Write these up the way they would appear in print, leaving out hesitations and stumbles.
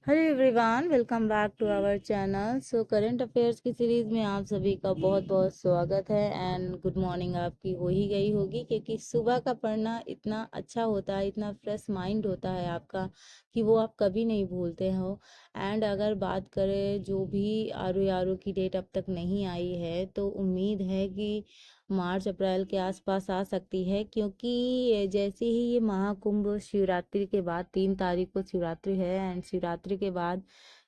Hello everyone, welcome back to our channel. So current affairs की सीरीज में आप सभी का बहुत बहुत स्वागत है। एंड गुड मॉर्निंग आपकी हो ही गई होगी, क्योंकि सुबह का पढ़ना इतना अच्छा होता है, इतना फ्रेश माइंड होता है आपका कि वो आप कभी नहीं भूलते हो। एंड अगर बात करें, जो भी आर की डेट अब तक नहीं आई है, तो उम्मीद है कि मार्च अप्रैल के आसपास आ सकती है, क्योंकि जैसे ही ये महाकुंभ शिवरात्रि के बाद 3 तारीख को शिवरात्रि है, एंड शिवरात्रि के बाद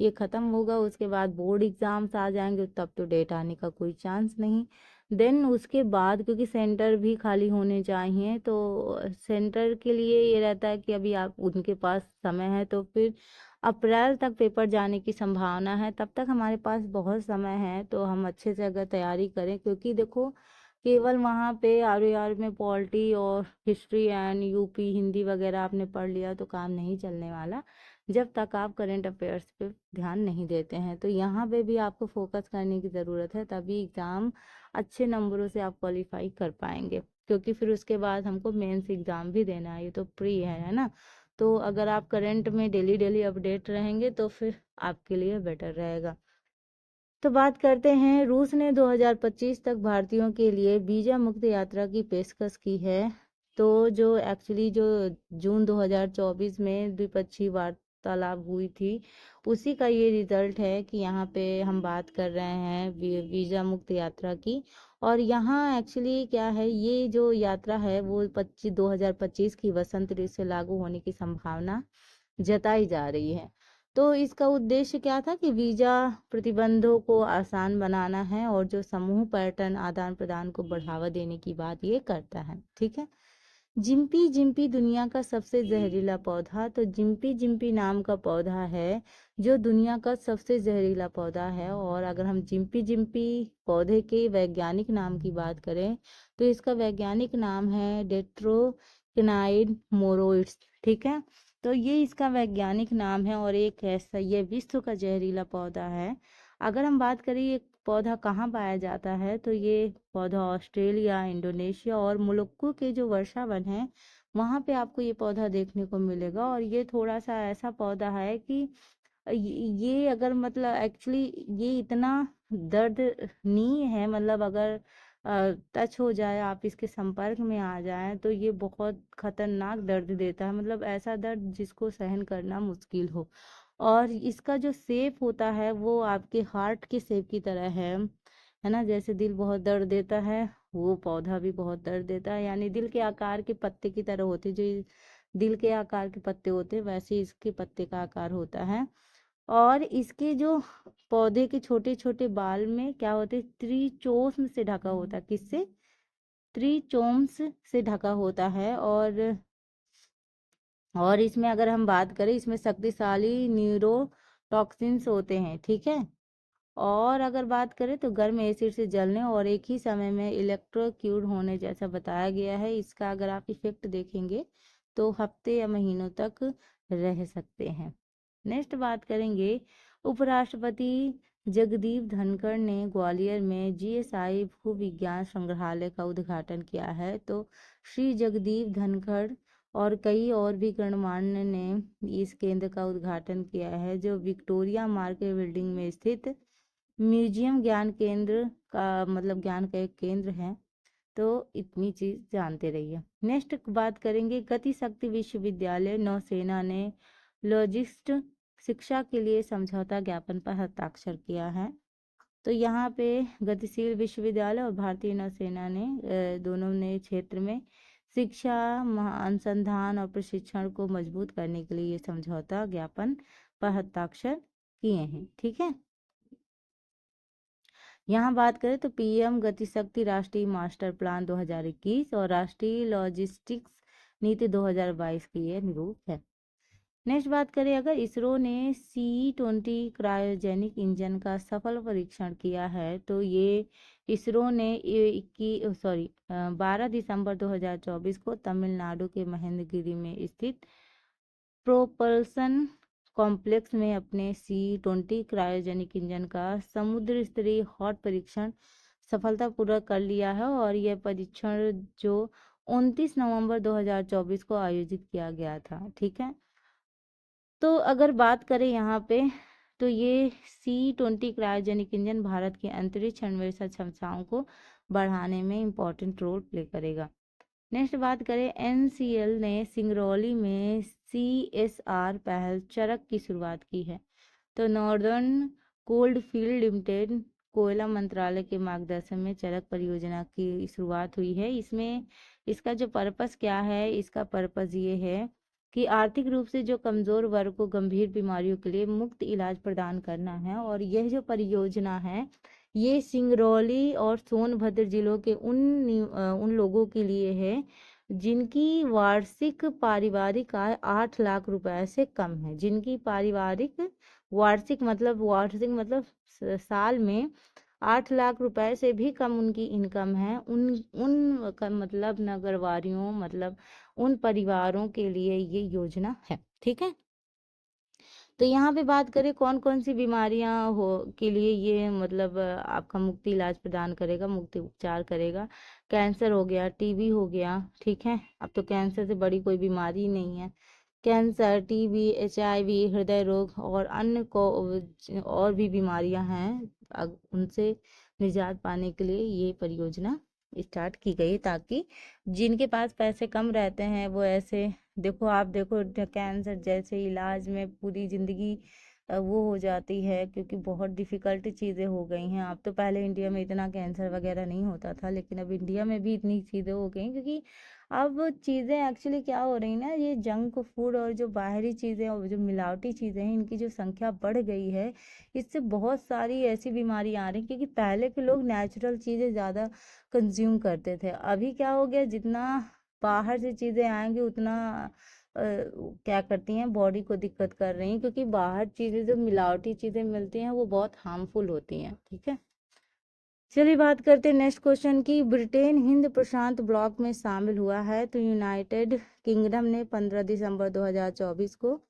ये खत्म होगा, उसके बाद बोर्ड एग्जाम्स आ जाएंगे, तब तो डेट आने का कोई चांस नहीं। देन उसके बाद क्योंकि सेंटर भी खाली होने चाहिए, तो सेंटर के लिए ये रहता है कि अभी आप उनके पास समय है, तो फिर अप्रैल तक पेपर जाने की संभावना है। तब तक हमारे पास बहुत समय है, तो हम अच्छे से अगर तैयारी करें, क्योंकि देखो केवल वहाँ पे आर में पॉलिटी और हिस्ट्री एंड यूपी हिंदी वगैरह आपने पढ़ लिया तो काम नहीं चलने वाला, जब तक आप करंट अफेयर्स पे ध्यान नहीं देते हैं। तो यहाँ पे भी आपको फोकस करने की ज़रूरत है, तभी एग्ज़ाम अच्छे नंबरों से आप क्वालिफाई कर पाएंगे, क्योंकि फिर उसके बाद हमको मेंस एग्ज़ाम भी देना है, ये तो प्री है ना। तो अगर आप करंट में डेली डेली अपडेट रहेंगे तो फिर आपके लिए बेटर रहेगा। तो बात करते हैं, रूस ने 2025 तक भारतीयों के लिए वीजा मुक्त यात्रा की पेशकश की है। तो जो एक्चुअली जो जून 2024 में द्विपक्षीय वार्तालाप हुई थी, उसी का ये रिजल्ट है कि यहाँ पे हम बात कर रहे हैं वीजा मुक्त यात्रा की। और यहाँ एक्चुअली क्या है, ये जो यात्रा है वो 2025 की वसंत ऋतु से लागू होने की संभावना जताई जा रही है। तो इसका उद्देश्य क्या था कि वीजा प्रतिबंधों को आसान बनाना है, और जो समूह पर्यटन आदान प्रदान को बढ़ावा देने की बात ये करता है। ठीक है। जिम्पी जिम्पी दुनिया का सबसे जहरीला पौधा। तो जिम्पी जिम्पी नाम का पौधा है जो दुनिया का सबसे जहरीला पौधा है। और अगर हम जिम्पी जिम्पी पौधे के वैज्ञानिक नाम की बात करें, तो इसका वैज्ञानिक नाम है डेट्रोकिनाइड मोरोइड्स। ठीक है। तो ये इसका वैज्ञानिक नाम है, और एक ऐसा ये विश्व का जहरीला पौधा है। अगर हम बात करें ये पौधा कहाँ पाया जाता है, तो ये पौधा ऑस्ट्रेलिया, इंडोनेशिया और मोलक्को के जो वर्षा वन है, वहाँ पे आपको ये पौधा देखने को मिलेगा। और ये थोड़ा सा ऐसा पौधा है कि ये अगर मतलब एक्चुअली ये इतना दर्दनीय है, मतलब अगर टच हो जाए, आप इसके संपर्क में आ जाएं, तो ये बहुत खतरनाक दर्द देता है, मतलब ऐसा दर्द जिसको सहन करना मुश्किल हो। और इसका जो शेप होता है वो आपके हार्ट के शेप की तरह है ना। जैसे दिल बहुत दर्द देता है, वो पौधा भी बहुत दर्द देता है, यानी दिल के आकार के पत्ते की तरह होते, जो दिल के आकार के पत्ते होते हैं, वैसे ही इसके पत्ते का आकार होता है। और इसके जो पौधे के छोटे छोटे बाल में क्या होते हैं, त्रिचोम से ढका होता है। किससे? त्रिचोम्स से ढका होता है। और इसमें अगर हम बात करें, इसमें शक्तिशाली न्यूरोटॉक्सिन्स होते हैं। ठीक है। और अगर बात करें तो गर्म एसिड से जलने और एक ही समय में इलेक्ट्रोक्यूट होने जैसा बताया गया है। इसका अगर आप इफेक्ट देखेंगे तो हफ्ते या महीनों तक रह सकते हैं। नेक्स्ट बात करेंगे, उपराष्ट्रपति जगदीप धनखड़ ने ग्वालियर में जीएसआई भूविज्ञान संग्रहालय का उद्घाटन किया है। तो श्री जगदीप धनखड़ और कई और भी गणमान्य ने इस केंद्र का उद्घाटन किया है, जो विक्टोरिया मार्केट बिल्डिंग में स्थित म्यूजियम ज्ञान केंद्र का मतलब ज्ञान का एक केंद्र है। तो इतनी चीज जानते रहिए। नेक्स्ट बात करेंगे, गति शक्ति विश्वविद्यालय नौसेना ने लॉजिस्ट शिक्षा के लिए समझौता ज्ञापन पर हस्ताक्षर किया है। तो यहाँ पे गतिशील विश्वविद्यालय और भारतीय नौसेना ने दोनों ने क्षेत्र में शिक्षा, अनुसंधान और प्रशिक्षण को मजबूत करने के लिए ये समझौता ज्ञापन पर हस्ताक्षर किए हैं। ठीक है। यहाँ बात करें तो पीएम गतिशक्ति राष्ट्रीय मास्टर प्लान 2021 और राष्ट्रीय लॉजिस्टिक्स नीति 2022 की ये रूप है। नेक्स्ट बात करें, अगर इसरो ने C-20 क्रायोजेनिक इंजन का सफल परीक्षण किया है, तो ये इसरो ने 12 दिसंबर 2024 को तमिलनाडु के महेंद्रगिरी में स्थित प्रोपल्सन कॉम्प्लेक्स में अपने C-20 क्रायोजेनिक इंजन का समुद्र स्तरीय हॉट परीक्षण सफलतापूर्वक कर लिया है। और यह परीक्षण जो 29 नवंबर 2024 को आयोजित किया गया था। ठीक है। तो अगर बात करें यहाँ पे, तो ये C-20 क्रायोजेनिक इंजन भारत के अंतरिक्ष अन्वेषण क्षमताओं को बढ़ाने में इम्पोर्टेंट रोल प्ले करेगा। नेक्स्ट बात करें, NCL ने सिंगरौली में CSR पहल चरक की शुरुआत की है। तो नॉर्दर्न कोल्ड फील्ड लिमिटेड कोयला मंत्रालय के मार्गदर्शन में चरक परियोजना की शुरुआत हुई है। इसमें इसका जो पर्पस क्या है, इसका पर्पस ये है कि आर्थिक रूप से जो कमजोर वर्ग को गंभीर बीमारियों के लिए मुफ्त इलाज प्रदान करना है। और यह जो परियोजना है ये सिंगरौली और सोनभद्र जिलों के उन लोगों के लिए है जिनकी वार्षिक पारिवारिक आय 8 लाख रुपए से कम है। जिनकी पारिवारिक वार्षिक मतलब साल में 8 लाख रुपए से भी कम उनकी इनकम है, उन उन का मतलब नगरवारियों मतलब उन परिवारों के लिए ये योजना है। ठीक है, तो यहाँ पे बात करें कौन कौन सी बीमारियां हो के लिए ये मतलब आपका मुफ्त इलाज प्रदान करेगा, मुफ्त उपचार करेगा। कैंसर हो गया, टीबी हो गया, ठीक है, अब तो कैंसर से बड़ी कोई बीमारी नहीं है। कैंसर, टीबी, HIV, हृदय रोग और अन्य को और भी बीमारियां हैं, उनसे निजात पाने के लिए ये परियोजना स्टार्ट की गई, ताकि जिनके पास पैसे कम रहते हैं वो ऐसे, देखो आप देखो कैंसर जैसे इलाज में पूरी जिंदगी वो हो जाती है, क्योंकि बहुत डिफिकल्ट चीज़ें हो गई हैं। अब तो पहले इंडिया में इतना कैंसर वगैरह नहीं होता था, लेकिन अब इंडिया में भी इतनी चीज़ें हो गई, क्योंकि अब चीज़ें एक्चुअली क्या हो रही ना, ये जंक फूड और जो बाहरी चीज़ें और जो मिलावटी चीज़ें हैं इनकी जो संख्या बढ़ गई है, इससे बहुत सारी ऐसी बीमारी आ रही, क्योंकि पहले के लोग नेचुरल चीज़ें ज़्यादा कंज्यूम करते थे। अभी क्या हो गया, जितना बाहर से चीज़ें आएंगी उतना क्या करती हैं, बॉडी को दिक्कत कर रही हैं, क्योंकि बाहर चीज़ें जो मिलावटी चीज़ें मिलती हैं वो बहुत हार्मफुल होती हैं। ठीक है, चलिए बात करते हैं नेक्स्ट क्वेश्चन की। ब्रिटेन हिंद प्रशांत ब्लॉक में शामिल हुआ है। तो यूनाइटेड किंगडम ने 15 दिसंबर 2024 को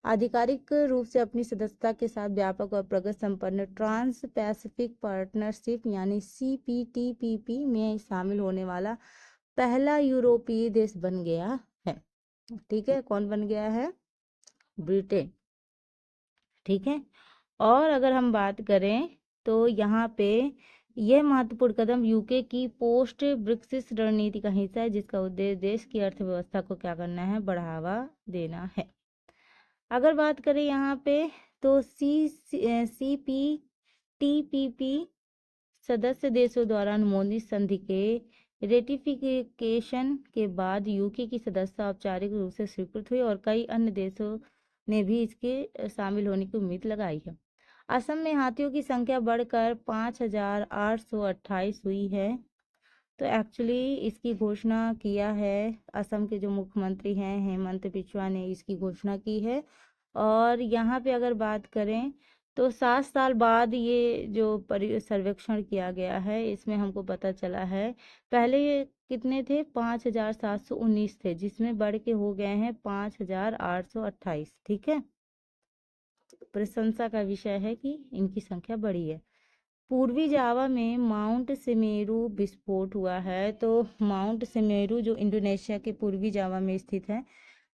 आधिकारिक रूप से अपनी सदस्यता के साथ व्यापक और प्रगति संपन्न ट्रांस पैसिफिक पार्टनरशिप यानी CPTPP में शामिल होने वाला पहला यूरोपीय देश बन गया है। ठीक है, कौन बन गया है? ब्रिटेन। ठीक है, और अगर हम बात करें तो यहाँ पे यह महत्वपूर्ण कदम यूके की पोस्ट ब्रेक्सिट रणनीति का हिस्सा है, जिसका उद्देश्य देश की अर्थव्यवस्था को क्या करना है, बढ़ावा देना है। अगर बात करें यहाँ पे तो CPTPP सदस्य देशों द्वारा अनुमोदित संधि के रेटिफिकेशन के बाद यूके की सदस्यता औपचारिक रूप से स्वीकृत हुई और कई अन्य देशों ने भी इसके शामिल होने की उम्मीद लगाई है। असम में हाथियों की संख्या बढ़कर 5,828 हुई है। तो एक्चुअली इसकी घोषणा किया है असम के जो मुख्यमंत्री हैं हेमंत बिस्वा ने इसकी घोषणा की है। और यहाँ पे अगर बात करें तो 7 साल बाद ये जो सर्वेक्षण किया गया है, इसमें हमको पता चला है पहले ये कितने थे, 5,719 थे, जिसमें बढ़ के हो गए हैं 5,828। ठीक है, प्रशंसा का विषय है कि इनकी संख्या बढ़ी है। पूर्वी जावा में माउंट सेमेरू विस्फोट हुआ है। तो माउंट सेमेरू जो इंडोनेशिया के पूर्वी जावा में स्थित है,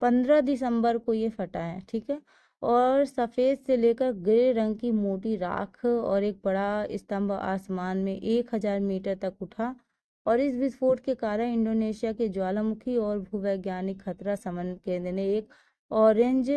15 दिसंबर को ये फटा है। ठीक है, और सफ़ेद से लेकर ग्रे रंग की मोटी राख और एक बड़ा स्तंभ आसमान में 1000 मीटर तक उठा। और इस विस्फोट के कारण इंडोनेशिया के ज्वालामुखी और भूवैज्ञानिक खतरा समन्वय केंद्र ने एक ऑरेंज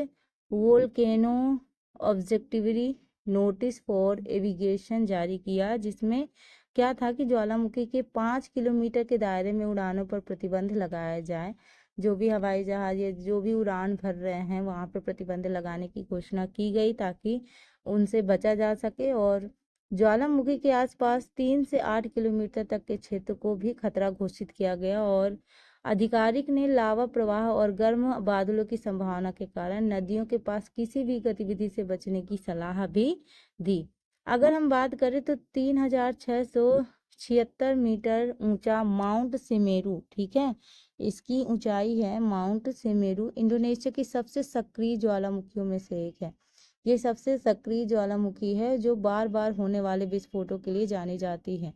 वोल्केनो ऑब्जेक्टिवरी नोटिस फॉर एविगेशन जारी किया, जिसमें क्या था कि ज्वालामुखी के 5 किलोमीटर के दायरे में उड़ानों पर प्रतिबंध लगाया जाए। जो भी हवाई जहाज या जो भी उड़ान भर रहे हैं वहां पर प्रतिबंध लगाने की घोषणा की गई, ताकि उनसे बचा जा सके। और ज्वालामुखी के आसपास 3 से 8 किलोमीटर तक के क्षेत्र को भी खतरा घोषित किया गया। और आधिकारिक ने लावा प्रवाह और गर्म बादलों की संभावना के कारण नदियों के पास किसी भी गतिविधि से बचने की सलाह भी दी। अगर हम बात करें तो 3,676 मीटर ऊंचा माउंट सेमेरू, ठीक है, इसकी ऊंचाई है माउंट सेमेरू, इंडोनेशिया की सबसे सक्रिय ज्वालामुखियों में से एक है। ये सबसे सक्रिय ज्वालामुखी है जो बार बार होने वाले विस्फोटों के लिए जानी जाती है।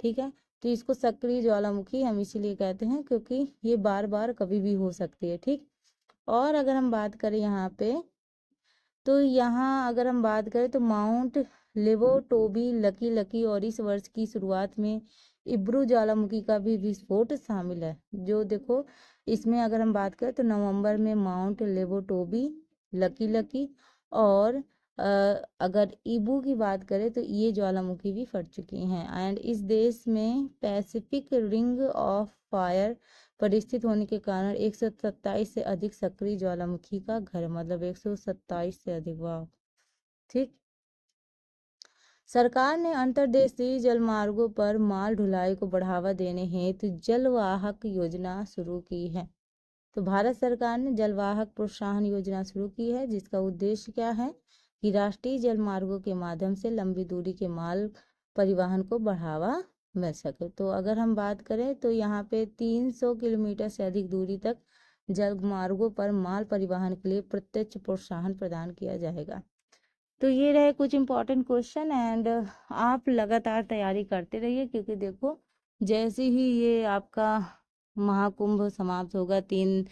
ठीक है, तो इसको सक्रिय ज्वालामुखी हम इसीलिए कहते हैं क्योंकि ये बार बार कभी भी हो सकती है। ठीक, और अगर हम बात करें यहाँ पे तो यहाँ अगर हम बात करें तो माउंट लेवोटोबी लकी लकी और इस वर्ष की शुरुआत में इब्रू ज्वालामुखी का भी विस्फोट शामिल है। जो देखो इसमें अगर हम बात करें तो नवंबर में माउंट लेवोटोबी लकी लकी और अगर इबू की बात करें तो ये ज्वालामुखी भी फट चुकी हैं। एंड इस देश में पैसिफिक रिंग ऑफ फायर परिस्थित होने के कारण 127 से अधिक सक्रिय ज्वालामुखी का घर, मतलब 127 से अधिक, वाह। ठीक। सरकार ने अंतर्देशीय जलमार्गों पर माल ढुलाई को बढ़ावा देने हेतु जलवाहक योजना शुरू की है। तो भारत सरकार ने जलवाहक प्रोत्साहन योजना शुरू की है, जिसका उद्देश्य क्या है कि राष्ट्रीय जलमार्गों के माध्यम से लंबी दूरी के माल परिवहन को बढ़ावा मिल सके। तो अगर हम बात करें तो यहाँ पे 300 किलोमीटर से अधिक दूरी तक जलमार्गों पर माल परिवहन के लिए प्रत्यक्ष प्रोत्साहन प्रदान किया जाएगा। तो ये रहे कुछ इंपॉर्टेंट क्वेश्चन। एंड आप लगातार तैयारी करते रहिए, क्योंकि देखो जैसे ही ये आपका महाकुंभ समाप्त होगा, 3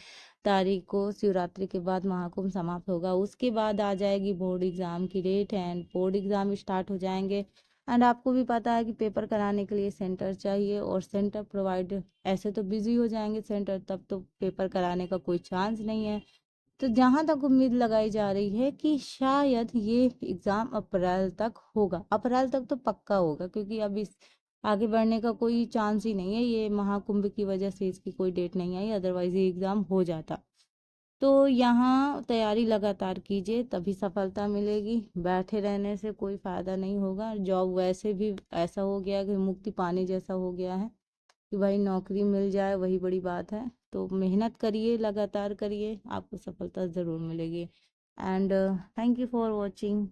तारीख को शिवरात्रि के बाद महाकुंभ समाप्त होगा, उसके बाद आ जाएगी बोर्ड एग्जाम की date and board exam start हो जाएंगे। एंड आपको भी पता है कि पेपर कराने के लिए सेंटर चाहिए और सेंटर प्रोवाइड, ऐसे तो बिजी हो जाएंगे सेंटर, तब तो पेपर कराने का कोई चांस नहीं है। तो जहां तक उम्मीद लगाई जा रही है कि शायद ये एग्जाम अप्रैल तक होगा, अप्रैल तक तो पक्का होगा, क्योंकि अब इस आगे बढ़ने का कोई चांस ही नहीं है। ये महाकुंभ की वजह से इसकी कोई डेट नहीं आई, अदरवाइज ये एग्जाम हो जाता। तो यहाँ तैयारी लगातार कीजिए, तभी सफलता मिलेगी। बैठे रहने से कोई फायदा नहीं होगा। जॉब वैसे भी ऐसा हो गया कि मुक्ति पाने जैसा हो गया है कि भाई नौकरी मिल जाए वही बड़ी बात है। तो मेहनत करिए, लगातार करिए, आपको सफलता ज़रूर मिलेगी। And thank you for watching.